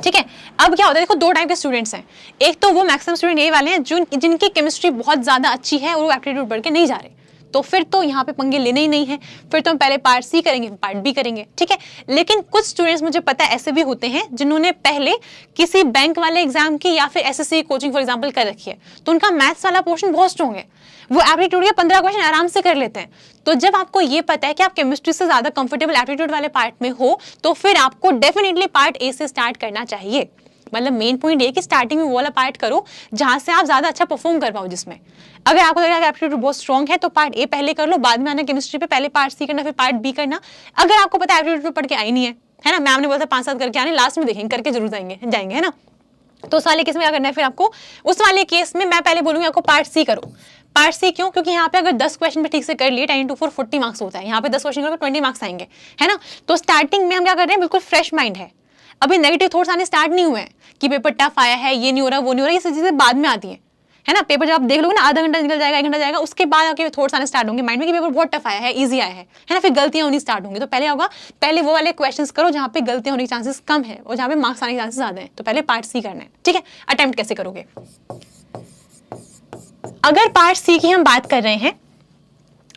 ठीक है, अब क्या होता है, देखो 2 टाइप के स्टूडेंट्स हैं। एक तो वो मैक्सिमम स्टूडेंट ये वाले हैं जिनकी केमिस्ट्री बहुत ज्यादा अच्छी है और वो एप्टीट्यूड बढ़ के नहीं जा रहे, तो फिर तो यहाँ पे पंगे लेने ही नहीं है, फिर तो हम पहले पार्ट सी करेंगे, पार्ट बी करेंगे। ठीक है, लेकिन कुछ स्टूडेंट्स मुझे पता है ऐसे भी होते हैं जिन्होंने पहले किसी बैंक वाले एग्जाम की या फिर SSC कोचिंग फॉर एग्जाम्पल कर रखी है, तो उनका मैथ्स वाला पोर्शन बहुत स्ट्रॉन्ग है, वो एप्टीट्यूड के 15 क्वेश्चन आराम से कर लेते हैं। तो जब आपको ये पता है कि आप केमिस्ट्री से ज्यादा कंफर्टेबल एप्टीट्यूड वाले पार्ट में हो, तो फिर आपको डेफिनेटली पार्ट ए से स्टार्ट करना चाहिए। मतलब मेन पॉइंट ये कि स्टार्टिंग में वो वाला पार्ट करो जहां से आप ज्यादा अच्छा परफॉर्म कर पाओ, जिसमें अगर आपको लग रहा है एप्टीट्यूड बहुत स्ट्रॉन्ग है तो पार्ट ए पहले कर लो, बाद में आना केमिस्ट्री पे, पहले पार्ट सी करना फिर पार्ट बी करना। अगर आपको पता है एप्टीट्यूड पढ़ के आई नहीं है ना, मैम ने बोला था 5-7 करके आने, लास्ट में देखेंगे करके जरूर जाएंगे, है ना। तो उस वाले केस में क्या करना है फिर आपको, उस वाले केस में मैं पहले बोलूंगी आपको पार्ट सी करो। पार्ट सी क्यों? क्योंकि यहाँ पे अगर 10 क्वेश्चन भी ठीक से कर लिए 10 into 4 40 मार्क्स होता है, यहाँ पे 10 क्वेश्चन करोगे 20 मार्क्स आएंगे, है ना। तो स्टार्टिंग में हम क्या कर रहे हैं, बिल्कुल फ्रेश माइंड है, अभी नेगेटिव थॉट्स आने स्टार्ट नहीं हुए हैं कि पेपर टफ आया है, ये नहीं हो रहा वो नहीं हो रहा, ये सब चीजें बाद में आती है ना। पेपर जब आप देख लोगे ना आधा घंटा निकल जाएगा, 1 घंटा जाएगा, उसके बाद आपके थॉट्स आने स्टार्ट होंगे माइंड में कि पेपर बहुत टफ आया है, इजी आया है ना। फिर गलतियां होनी स्टार्ट होंगी। तो पहले होगा, पहले वो वाले क्वेश्चंस करो जहाँ पे गलतियां होने के चांसेस कम है और जहाँ पे मार्क्स आने के चांसेस ज्यादा है। तो पहले पार्ट सी करना है, ठीक है। अटेम्प्ट कैसे करोगे? अगर पार्ट सी की हम बात कर रहे हैं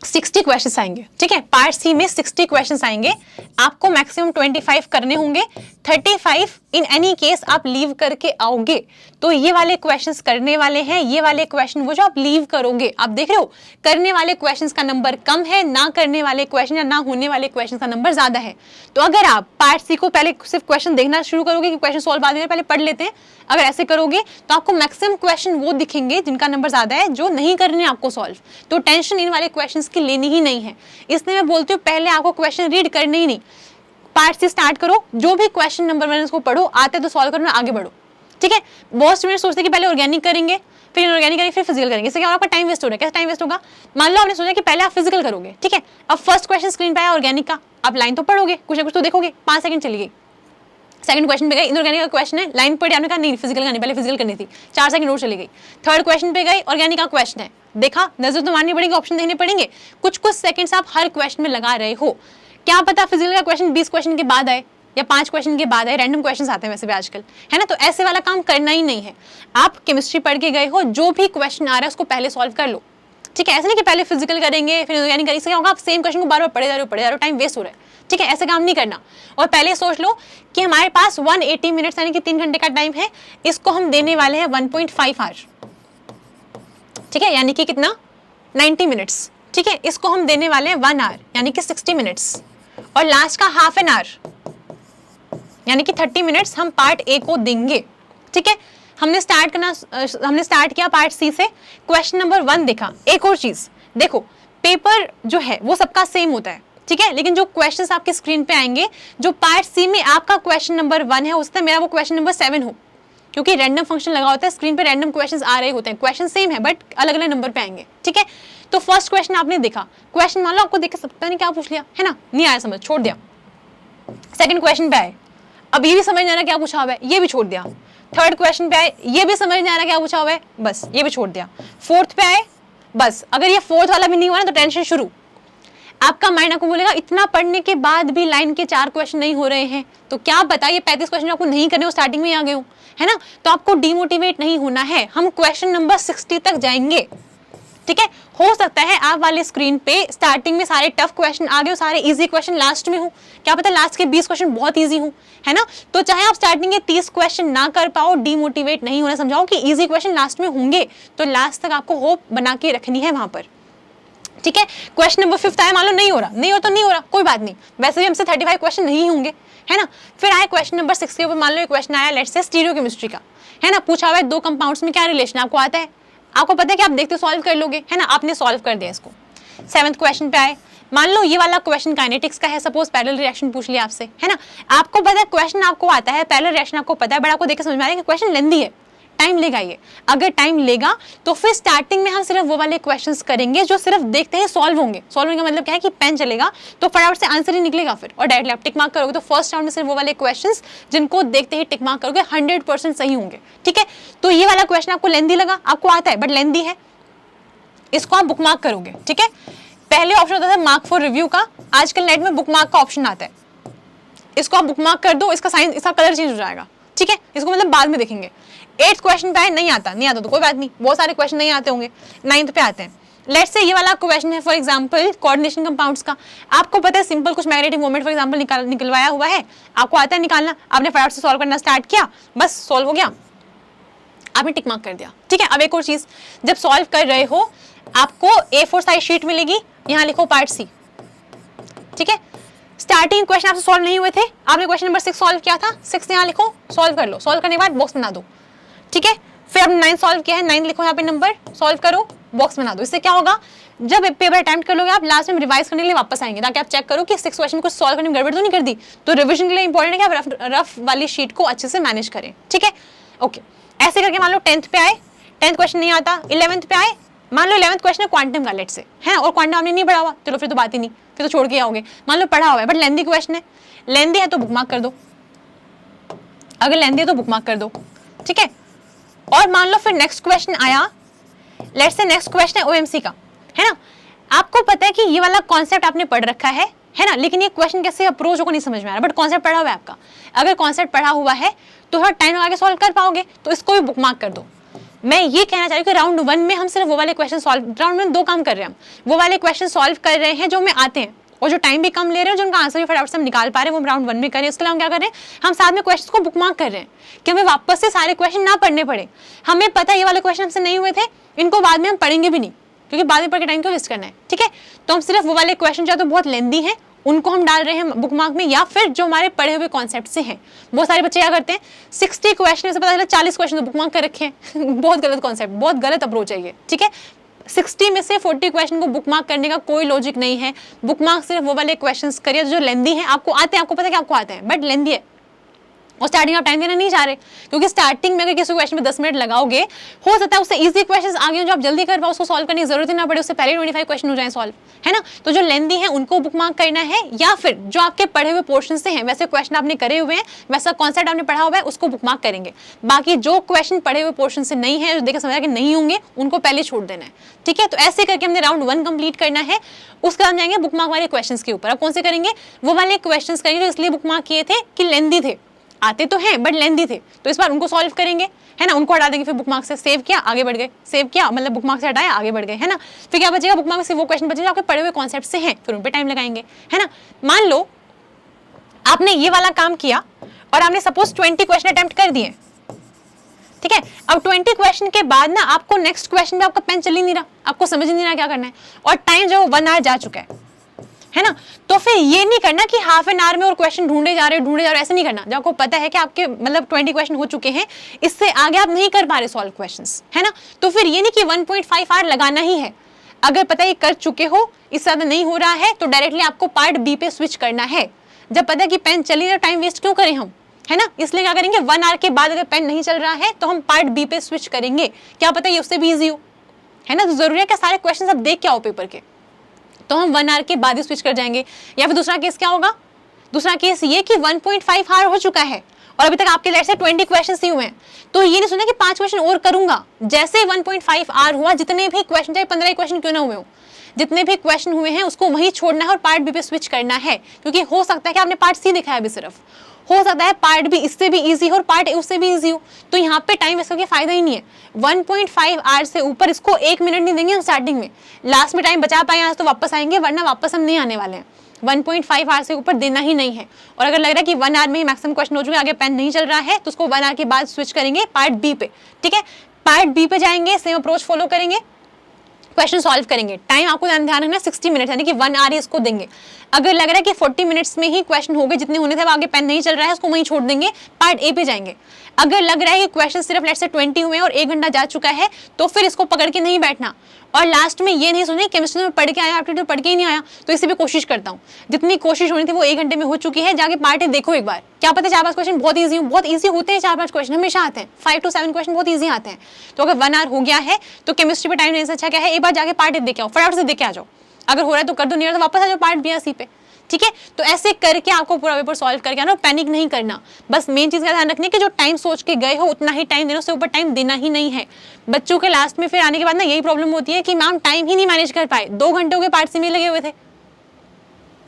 60 क्वेश्चंस आएंगे, ठीक है। पार्ट सी में 60 क्वेश्चंस आएंगे, आपको मैक्सिमम 25 करने होंगे, 35 इन एनी केस आप लीव करके आओगे। तो ये वाले क्वेश्चंस करने वाले हैं, ये वाले क्वेश्चन वो जो आप लीव करोगे। आप देख रहे हो करने वाले क्वेश्चंस का नंबर कम है, ना करने वाले क्वेश्चन या ना होने वाले क्वेश्चन का नंबर ज्यादा है। तो अगर आप पार्ट सी को पहले सिर्फ क्वेश्चन देखना शुरू करोगे कि क्वेश्चन सॉल्व बाद में पहले पढ़ लेते हैं, अगर ऐसे करोगे तो आपको मैक्सिमम क्वेश्चन वो दिखेंगे जिनका नंबर ज्यादा है, जो नहीं करने आपको सॉल्व। तो टेंशन इन वाले क्वेश्चंस की लेनी ही नहीं है। इसलिए मैं बोलती हूँ पहले आपको क्वेश्चन रीड करने ही नहीं, पार्ट से स्टार्ट करो, जो भी क्वेश्चन नंबर 1 उसको पढ़ो, आते तो सॉल्व करना, आगे बढ़ो, ठीक है। बहुत स्टूडेंट सोचते हैं कि पहले ऑर्गेनिक करेंगे, फिर इनऑर्गेनिक करेंगे, फिर फिजिकल करेंगे। इससे क्या होगा, आपका टाइम वेस्ट हो रहा है। कैसे टाइम वेस्ट होगा? मान लो आपने सोचा कि पहले आप फिजिकल करोगे, ठीक है। अब फर्स्ट क्वेश्चन स्क्रीन पे आया ऑर्गेनिक का, आप लाइन तो पढ़ोगे, कुछ ना कुछ तो देखोगे, 5 सेकंड चली गई। सेकंड क्वेश्चन पे गए, इनऑर्गेनिक का क्वेश्चन है, लाइन पढ़ी, आपने कहा नहीं फिजिकल करनी, पहले फिजिकल करनी थी, 4 सेकंड और चली गई। थर्ड क्वेश्चन पे गए, ऑर्गेनिक का क्वेश्चन है, देखा, नजर तो मारनी पड़ेगी, ऑप्शन देखने पड़ेंगे, कुछ कुछ सेकंड्स आप हर क्वेश्चन में लगा रहे हो। क्या पता फिजिकल का क्वेश्चन 20 क्वेश्चन के बाद आए या 5 क्वेश्चन के बाद आए, रैंडम क्वेश्चंस आते हैं वैसे भी आजकल, है ना। तो ऐसे वाला काम करना ही नहीं है। आप केमिस्ट्री पढ़ के गए हो, जो भी क्वेश्चन आ रहा है उसको पहले सॉल्व कर लो, ठीक है। ऐसे नहीं कि पहले फिजिकल करेंगे फिर ऑर्गेनिक करेंगे, इससे क्या होगा, आप सेम क्वेश्चन को बार बार पढ़े जा रहे हो, टाइम वेस्ट हो रहा है, ठीक है। ऐसे काम नहीं करना। और पहले सोच लो कि हमारे पास 180 मिनट्स यानी कि 3 घंटे का टाइम है, इसको हम देने वाले हैं 1.5 आवर, ठीक है, यानी कि कितना, 90 मिनट्स, ठीक है। इसको हम देने वाले हैं 1 आवर यानी कि 60 मिनट्स, और लास्ट का हाफ एन आवर यानी कि 30 मिनट्स हम पार्ट ए को देंगे, ठीक है। हमने स्टार्ट किया पार्ट सी से, क्वेश्चन नंबर 1 देखा। एक और चीज देखो, पेपर जो है वो सबका सेम होता है, ठीक है, लेकिन जो क्वेश्चंस आपके स्क्रीन पे आएंगे, जो पार्ट सी में आपका क्वेश्चन नंबर 1 है, उससे मेरा वो क्वेश्चन नंबर 7 हो, क्योंकि रैंडम फंक्शन लगा होता है स्क्रीन पे, रैंडम क्वेश्चंस आ रहे होते हैं, क्वेश्चन सेम है बट अलग अलग नंबर पे आएंगे, ठीक है। तो फर्स्ट क्वेश्चन आपने देखा, क्वेश्चन मान लो आपको देख के पता नहीं क्या पूछ लिया, है ना, नहीं आया समझ, छोड़ दिया। सेकंड क्वेश्चन पे आए, अब ये भी समझ नहीं आ रहा क्या पूछा हुआ है, ये भी छोड़ दिया। थर्ड क्वेश्चन पे आए, ये भी समझ नहीं आ रहा क्या पूछा हुआ है, बस ये भी छोड़ दिया। फोर्थ पे आए, बस अगर ये फोर्थ वाला भी नहीं हुआ ना तो टेंशन शुरू। आपका माइंड आपको बोलेगा इतना पढ़ने के बाद भी लाइन के 4 क्वेश्चन नहीं हो रहे हैं, तो क्या पता ये 35 क्वेश्चन आपको नहीं करने हो, स्टार्टिंग में ही आ गए हो, है ना। तो आपको डिमोटिवेट नहीं होना है, हम क्वेश्चन नंबर 60 तक जाएंगे, ठीक है। हो सकता है आप वाले स्क्रीन पे स्टार्टिंग में सारे टफ क्वेश्चन आ गए हो, सारे इजी क्वेश्चन लास्ट में हो, क्या पता लास्ट के 20 क्वेश्चन बहुत इजी हो, है ना। तो चाहे आप स्टार्टिंग के 30 क्वेश्चन ना कर पाओ, डिमोटिवेट नहीं होना, समझाओ कि इजी क्वेश्चन लास्ट में होंगे, तो लास्ट तक आपको होप बना के रखनी है वहां पर, ठीक है। क्वेश्चन नंबर 5 आया, मान लो नहीं हो रहा, नहीं हो तो नहीं हो रहा, कोई बात नहीं, वैसे भी हमसे 35 क्वेश्चन नहीं होंगे, है ना। फिर आए क्वेश्चन नंबर 6 के ऊपर, मान लो क्वेश्चन आया लेट्स से स्टीरियोकेमिस्ट्री का, है ना, पूछा हुआ है 2 कंपाउंड्स में क्या रिलेशन, आपको आता है, आपको पता है कि आप देखते सॉल्व कर लोगे, है ना, आपने सॉल्व कर दिया इसको। 7th क्वेश्चन पे आए, मान लो ये वाला क्वेश्चन काइनेटिक्स का है, सपोज पैरेलल रिएक्शन पूछ लिया आपसे, है ना, आपको पता है क्वेश्चन आपको आता है, पैरेलल रिएक्शन आपको पता है, बट आपको देख के समझ में आ रहा है कि क्वेश्चन लेंथी है, टाइम लेगा ये। अगर टाइम लेगा तो फिर स्टार्टिंग में हम सिर्फ वो वाले क्वेश्चंस करेंगे जो सिर्फ देखते ही सॉल्व होंगे। सॉल्व होने का मतलब क्या है कि पेन चलेगा तो फटाफट से आंसर ही निकलेगा फिर, और डायरेक्टली आप टिक मार्क करोगे। तो फर्स्ट राउंड में सिर्फ वो वाले क्वेश्चंस जिनको देखते ही टिक मार्क करोगे 100% सही होंगे, ठीक है। तो ये वाला क्वेश्चन आपको लेंथी लगा, आपको आता है बट लेंथी है, इसको आप बुक मार्क करोगे, ठीक है। पहले ऑप्शन होता था मार्क फॉर रिव्यू का, आजकल नेट में बुक मार्क का ऑप्शन आता है, इसको आप बुक मार्क कर दो, इसका साइन, इसका कलर चेंज हो जाएगा, ठीक है, इसको मतलब बाद में देखेंगे। 8th क्वेश्चन पे आए, नहीं आता तो कोई बात नहीं, बहुत सारे क्वेश्चन नहीं आते होंगे, 9th पे आते हैं। लेट्स से ये वाला क्वेश्चन है फॉर एग्जांपल कोऑर्डिनेशन कंपाउंड्स का, आपको पता है सिंपल कुछ मैग्नेटिक मोमेंट फॉर एग्जांपल निकलवाया हुआ है, आपको आता है निकालना, आपने फटाफट से सॉल्व करना स्टार्ट किया, बस सॉल्व हो गया, आपने टिक मार्क कर दिया, ठीक है। अब एक और चीज, जब सॉल्व कर रहे हो आपको A4 साइज शीट मिलेगी, यहाँ लिखो पार्ट सी, ठीक है। स्टार्टिंग क्वेश्चन आपसे सॉल्व नहीं हुए थे, आपने क्वेश्चन नंबर 6 सॉल्व किया था, 6 यहाँ लिखो, सॉल्व कर लो, सॉल्व करने के बाद बॉक्स बना दो, ठीक है। फिर आपने 9 सॉल्व किया है, 9 लिखो यहाँ पे नंबर, सॉल्व करो, बॉक्स बना दो। इससे क्या होगा, जब पेपर अटेम्प्ट कर लोगे आप लास्ट में रिवाइज करने के लिए वापस आएंगे, ताकि आप चेक करो कि 6 क्वेश्चन को सॉल्व करने में गड़बड़ तो नहीं कर दी। तो रिविजन के लिए इंपॉर्टेंट है कि आप रफ वाली शीट को अच्छे से मैनेज करें, ठीक है। ओके ऐसे करके मान लो 10th पे आए, 10th क्वेश्चन नहीं आता, 11th पे आए, मान लो 11th क्वेश्चन है क्वांटम का लेट से, है ना, और क्वांटम आपने नहीं पढ़ा हुआ, चलो फिर तो बात ही नहीं, फिर तो छोड़ के आओगे। मान लो पढ़ा हुआ है बट लेंदी क्वेश्चन है, लेंदी है तो बुक मार्क कर दो, अगर लेंदी है तो बुक मार्क कर दो, ठीक है। और मान लो फिर नेक्स्ट क्वेश्चन आया, लेट से नेक्स्ट क्वेश्चन है ओएमसी का, है ना, आपको पता है कि ये वाला कॉन्सेप्ट आपने पढ़ रखा है ना, लेकिन ये क्वेश्चन कैसे अप्रोच होगा नहीं समझ में आ रहा, बट कॉन्सेप्ट पढ़ा हुआ है आपका। अगर कॉन्सेप्ट पढ़ा हुआ है तो थोड़ा टाइम लगा के सॉल्व कर पाओगे, तो इसको भी बुक मार्क कर दो। मैं ये कहना चाह रही हूँ कि राउंड 1 में हम सिर्फ वो वाले क्वेश्चन सॉल्व, राउंड में 2 काम कर रहे हैं, हम वो वाले क्वेश्चन सॉल्व कर रहे हैं जो हमें आते हैं, और जो टाइम भी कम ले रहे हैं, जो उनका आंसर भी फटाफट से हम निकाल पा रहे हैं, वो हम राउंड 1 में करें। इसके लिए हम क्या कर रहे हैं, हम साथ में क्वेश्चन को बुक मार्क कर रहे हैं कि हमें वापस से सारे क्वेश्चन ना पढ़ने पड़े। हमें पता है ये वाले क्वेश्चन हमसे नहीं हुए थे, इनको बाद में हम पढ़ेंगे भी नहीं, क्योंकि बाद में पढ़ के टाइम क्यों वेस्ट करना है, ठीक है। तो हम सिर्फ वो वाले क्वेश्चन जो तो बहुत लेंदी हैं उनको हम डाल रहे हैं बुक मार्क में, या फिर जो हमारे पढ़े हुए कॉन्सेप्ट से हैं। बहुत सारे बच्चे क्या करते हैं, 60 क्वेश्चन से पता चला 40 क्वेश्चन तो बुक मार्क कर रखे हैं बहुत गलत कॉन्सेप्ट, बहुत गलत अप्रोच है ये, ठीक है। 60 में से 40 क्वेश्चन को बुक मार्क करने का कोई लॉजिक नहीं है। बुक मार्क सिर्फ वो वाले क्वेश्चंस करिए जो लेंदी हैं, आपको आते हैं, आपको पता है कि आपको आते हैं, बट लेंदी है और स्टार्टिंग आप टाइम देना नहीं चाह रहे, क्योंकि स्टार्टिंग में अगर किसी क्वेश्चन में 10 मिनट लगाओगे, हो सकता है उससे इजी क्वेश्चंस आ गए जो आप जल्दी कर पाओ, उसको सॉल्व करने की जरूरत ही ना पड़े, उससे पहले 25 क्वेश्चन हो जाए सॉल्व, है ना। तो जो लेंदी है उनको बुक मार्क करना है, या फिर जो आपके पढ़े हुए पोर्शन से हैं, वैसे क्वेश्चन आपने करे हुए हैं, वैसा कॉन्सेप्ट आपने पढ़ा हुआ है, उसको बुक मार्क करेंगे। बाकी जो क्वेश्चन पढ़े हुए पोर्शन से नहीं है, जो देखे समझा कि नहीं होंगे, उनको पहले छोड़ देना है, ठीक है। तो ऐसे करके हमने राउंड 1 कंप्लीट करना है। उसके बाद जाएंगे बुक मार्क वाले क्वेश्चन के ऊपर। अब कौन से करेंगे, वो वाले क्वेश्चन करेंगे जो इसलिए बुक मार्क किए थे कि लेंदी थे, आते तो हैं बट लेंदी थे, तो इस बार उनको सॉल्व करेंगे, है ना, उनको हटा देंगे, फिर बुक मार्क से सेव किया, आगे बढ़ गए, सेव किया मतलब बुक मार्क से हटाया, आगे बढ़ गए, है ना। फिर क्या बचेगा, बुक मार्क से वो क्वेश्चन बचेगा आपके पढ़े हुए कॉन्सेप्ट से हैं, फिर उन पे टाइम लगाएंगे, है ना। मान लो आपने ये वाला काम किया और आपने सपोज 20 क्वेश्चन अटेम्प्ट कर दिए, ठीक है। अब 20 क्वेश्चन के बाद ना आपको नेक्स्ट क्वेश्चन में आपका पेन चल ही नहीं रहा, आपको समझ ही नहीं रहा क्या करना है, और टाइम जो 1 आवर जा चुका है ना। तो फिर ये नहीं करना कि हाफ एन आवर में और क्वेश्चन ढूंढे जा रहे हो, ऐसे नहीं करना। जब आपको पता है कि आपके मतलब 20 क्वेश्चन हो चुके हैं, इससे आगे आप नहीं कर पा रहे सॉल्व क्वेश्चंस, है ना, तो फिर ये नहीं कि 1.5 आवर लगाना ही है। अगर पता है कर चुके हो, इससे ज्यादा नहीं हो रहा है, तो डायरेक्टली आपको पार्ट बी पे स्विच करना है। जब पता है कि पेन चली रहा, टाइम वेस्ट क्यों करें हम, है ना। इसलिए क्या करेंगे, 1 आवर के बाद अगर पेन नहीं चल रहा है तो हम पार्ट बी पे स्विच करेंगे, क्या पता ये उससे भी ईजी हो, है ना। तो जरूरी है कि सारे क्वेश्चन आप देख के आओ पेपर के, तो हम 1 आवर के बाद ही स्विच कर जाएंगे। या फिर दूसरा केस क्या होगा, दूसरा केस ये कि 1.5 आवर हो चुका है और अभी तक आपके लेट से 20 क्वेश्चन ही हुए हैं, तो ये नहीं सुना कि 5 क्वेश्चन और करूंगा। जैसे 1.5 आवर हुआ, जितने भी क्वेश्चन, चाहे 15 क्वेश्चन क्यों ना हुए हो, जितने भी क्वेश्चन हुए हैं उसको वहीं छोड़ना है और पार्ट बी पे स्विच करना है। क्योंकि हो सकता है कि आपने पार्ट सी दिखाया अभी, सिर्फ हो सकता है पार्ट बी इससे भी इजी हो और पार्ट ए उससे भी इजी हो, तो यहाँ पे टाइम वेस्ट करके फायदा ही नहीं है। 1.5 आवर से ऊपर इसको 1 मिनट नहीं देंगे हम स्टार्टिंग में, लास्ट में टाइम बचा पाए आज तो वापस आएंगे, वरना वापस हम नहीं आने वाले हैं। 1.5 आवर से ऊपर देना ही नहीं है। और अगर लग रहा है कि 1 आवर में ही मैक्सिमम क्वेश्चन हो चुके, आगे पेन नहीं चल रहा है, तो उसको 1 आवर के बाद स्विच करेंगे पार्ट बी पे, ठीक है। पार्ट बी पे जाएंगे, सेम अप्रोच फॉलो करेंगे, क्वेश्चन सॉल्व करेंगे। टाइम आपको ध्यान रखना 60 मिनट, यानी कि 1 आवर ही इसको देंगे। अगर लग रहा है कि 40 मिनट्स में ही क्वेश्चन हो गए, जितने होने थे, अब आगे पेन नहीं चल रहा है, उसको वहीं छोड़ देंगे, पार्ट ए पे जाएंगे। अगर लग रहा है कि क्वेश्चन सिर्फ लेट से 20 हुए और 1 घंटा जा चुका है, तो फिर इसको पकड़ के नहीं बैठना। और लास्ट में ये नहीं सोचना केमिस्ट्री में पढ़ के आया, एप्टीट्यूड पढ़ के ही नहीं आया, तो इसे भी कोशिश करता हूँ, जितनी कोशिश होनी थी वो 1 घंटे में हो चुकी है, जाके पार्ट ए देखो एक बार, क्या पता 4-5 क्वेश्चन बहुत ईजी होते हैं, 4-5 क्वेश्चन हमेशा आते हैं, 5 to 7 क्वेश्चन बहुत ईजी आते हैं। तो अगर 1 आवर हो गया है तो केमिस्ट्री पे टाइम देने से अच्छा क्या है, एक बार जाके पार्ट ए देख आओ, फटाफट से देख के आ जाओ। अगर हो रहा है तो कर दो, नहीं हो रहा तो वापस आ जाओ पार्ट बी या सी पे, ठीक है। तो ऐसे करके आपको पूरा पेपर सॉल्व करके आना, पैनिक नहीं करना। बस मेन चीज का ध्यान रखनी है कि जो टाइम सोच के गए हो उतना ही टाइम देना, उससे ऊपर टाइम देना ही नहीं है। बच्चों के लास्ट में फिर आने के बाद ना यही प्रॉब्लम होती है कि मैम टाइम ही नहीं मैनेज कर पाए, 2 घंटे के पार्ट सी में लगे हुए थे।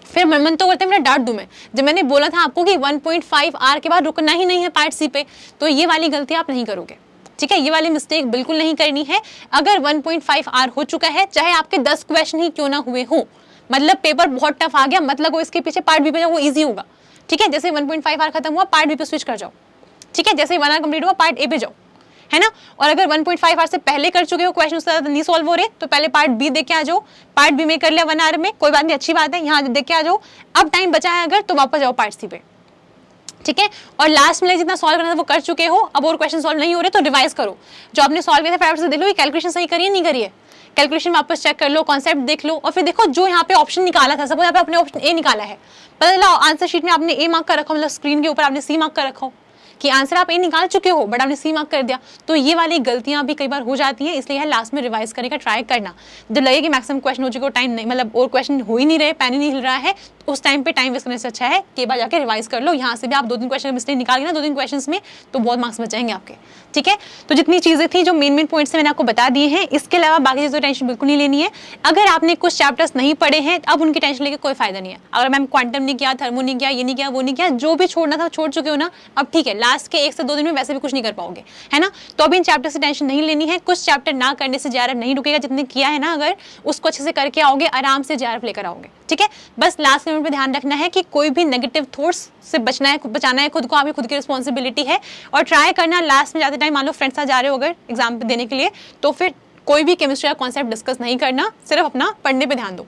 फिर मन तो करते मेरा डांट दूं मैं, जब मैंने बोला था आपको कि 1.5 आवर के बाद रुकना ही नहीं है पार्ट सी पे, तो ये वाली गलती आप नहीं करोगे, ठीक है। ये वाली मिस्टेक बिल्कुल नहीं करनी है। अगर 1.5 आवर हो चुका है, चाहे आपके 10 क्वेश्चन ही क्यों ना हुए हो, मतलब पेपर बहुत टफ आ गया, मतलब वो इसके पीछे पार्ट बी पे जाओ, वो इजी होगा, ठीक है। जैसे 1.5 आवर खत्म हुआ, पार्ट बी पे स्विच कर जाओ, ठीक है। जैसे 1 आवर कंप्लीट हुआ, पार्ट ए पे जाओ, है ना। और अगर 1.5 आवर से पहले कर चुके हो क्वेश्चन, उससे ज्यादा नहीं सॉल्व हो रहे, तो पहले पार्ट बी देख के आ जाओ। पार्ट बी में कर लिया 1 आवर में, कोई बात नहीं, अच्छी बात है, यहाँ देख के आ जाओ। अब टाइम बचा है अगर, तो वापस जाओ पार्ट सी पे, ठीक है। और लास्ट में जितना सॉल्व करना था वो कर चुके हो, अब और क्वेश्चन सॉल्व नहीं हो रहे तो रिवाइज करो, जो आपने सॉल्व किया था फटाफट से देख लो, ये कैलकुलेशन सही करिए नहीं करिए, कैलकुलेशन वापस चेक कर लो, कॉन्सेप्ट देख लो, और फिर देखो जो यहाँ पे ऑप्शन निकाला था, सपोज यहाँ पे आपने ऑप्शन ए निकाला है, पता चला आंसर शीट में आपने ए मार्क कर रखा, मतलब स्क्रीन के ऊपर आपने सी मार्क कर रखा हो, कि आंसर आप ए निकाल चुके हो बट आपने सी मार्क कर दिया। तो ये वाली गलतियां भी कई बार हो जाती हैं, इसलिए लास्ट में रिवाइज करने का ट्राई करना। जब लगे कि मैक्सिमम क्वेश्चन हो चुके, टाइम नहीं, मतलब और क्वेश्चन हो ही नहीं रहे, पेन ही नहीं हिल रहा है, उस टाइम पे टाइम वेस्ट करने से अच्छा है कि एक बार जाके रिवाइज कर लो। यहाँ से भी आप 2-3 क्वेश्चन मिस्टेक निकाल ना 2-3 क्वेश्चन में, तो बहुत मार्क्स बच जाएंगे आपके। ठीक है, तो जितनी चीजें थी जो मेन पॉइंट्स मैंने आपको बता दिए हैं, इसके अलावा बाकी चीजों टेंशन बिल्कुल नहीं लेनी है। अगर आपने कुछ चैप्टर्स नहीं पढ़े हैं अब उनकी टेंशन लेके कोई फायदा नहीं है। अगर मैम क्वांटम नहीं किया, थर्मो नहीं किया, ये नहीं किया, वो नहीं किया, जो भी छोड़ना था छोड़ चुके हो ना, अब ठीक है, लास्ट के 1 से 2 दिन में वैसे भी कुछ नहीं कर पाओगे, है ना। तो अभी इन चैप्टर से टेंशन नहीं लेनी है। कुछ चैप्टर ना करने से JRF नहीं रुकेगा, जितने किया है ना, अगर उसको अच्छे से करके आओगे आराम से JRF लेकर आओगे। ठीक है, बस लास्ट मिनट पे ध्यान रखना है कि कोई भी नेगेटिव थॉट्स से बचाना है खुद को, आपकी खुद की रिस्पॉन्सिबिलिटी है। और ट्राई करना लास्ट में जाते टाइम, मान लो फ्रेंड्स साथ जा रहे हो अगर एग्जाम देने के लिए, तो फिर कोई भी केमिस्ट्री का कॉन्सेप्ट डिस्कस नहीं करना, सिर्फ अपना पढ़ने पे ध्यान दो।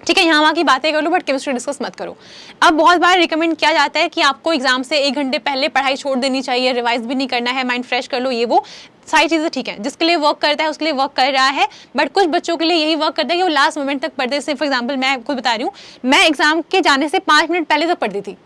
ठीक है, यहाँ वहाँ की बातें कर लो बट केमिस्ट्री डिस्कस मत करो। अब बहुत बार रिकमेंड किया जाता है कि आपको एग्जाम से 1 घंटे पहले पढ़ाई छोड़ देनी चाहिए, रिवाइज भी नहीं करना है, माइंड फ्रेश कर लो, ये वो सारी चीज़ें ठीक है, जिसके लिए वर्क करता है उसके लिए वर्क कर रहा है। बट कुछ बच्चों के लिए यही वर्क करता है कि वो लास्ट मोमेंट तक पढ़ते। से फॉर एग्जाम्पल मैं खुद बता रही हूँ, मैं एग्जाम के जाने से 5 मिनट पहले तक पढ़ती थी।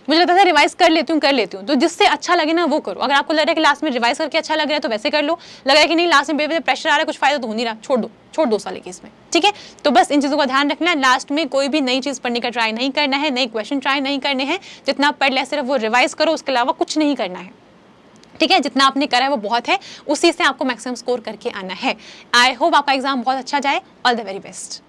मुझे लगता था रिवाइज कर लेती हूँ, तो जिससे अच्छा लगे ना वो करो। अगर आपको लग रहा है कि लास्ट में रिवाइज करके अच्छा लग रहा है तो वैसे कर लो, लग रहा है कि नहीं लास्ट में बेवजह प्रेशर आ रहा है, कुछ फायदा तो हो नहीं रहा, छोड़ दो साले की इसमें। ठीक है, तो बस इन चीज़ों का ध्यान रखना है। लास्ट में कोई भी नई चीज़ पढ़ने का ट्राई नहीं करना है, नए क्वेश्चन ट्राई नहीं करने हैं। जितना पढ़ लिया सिर्फ वो रिवाइज करो, उसके अलावा कुछ नहीं करना है। ठीक है, जितना आपने करा है वो बहुत है, उसी से आपको मैक्सिमम स्कोर करके आना है। आई होप आपका एग्जाम बहुत अच्छा जाए। All the very best.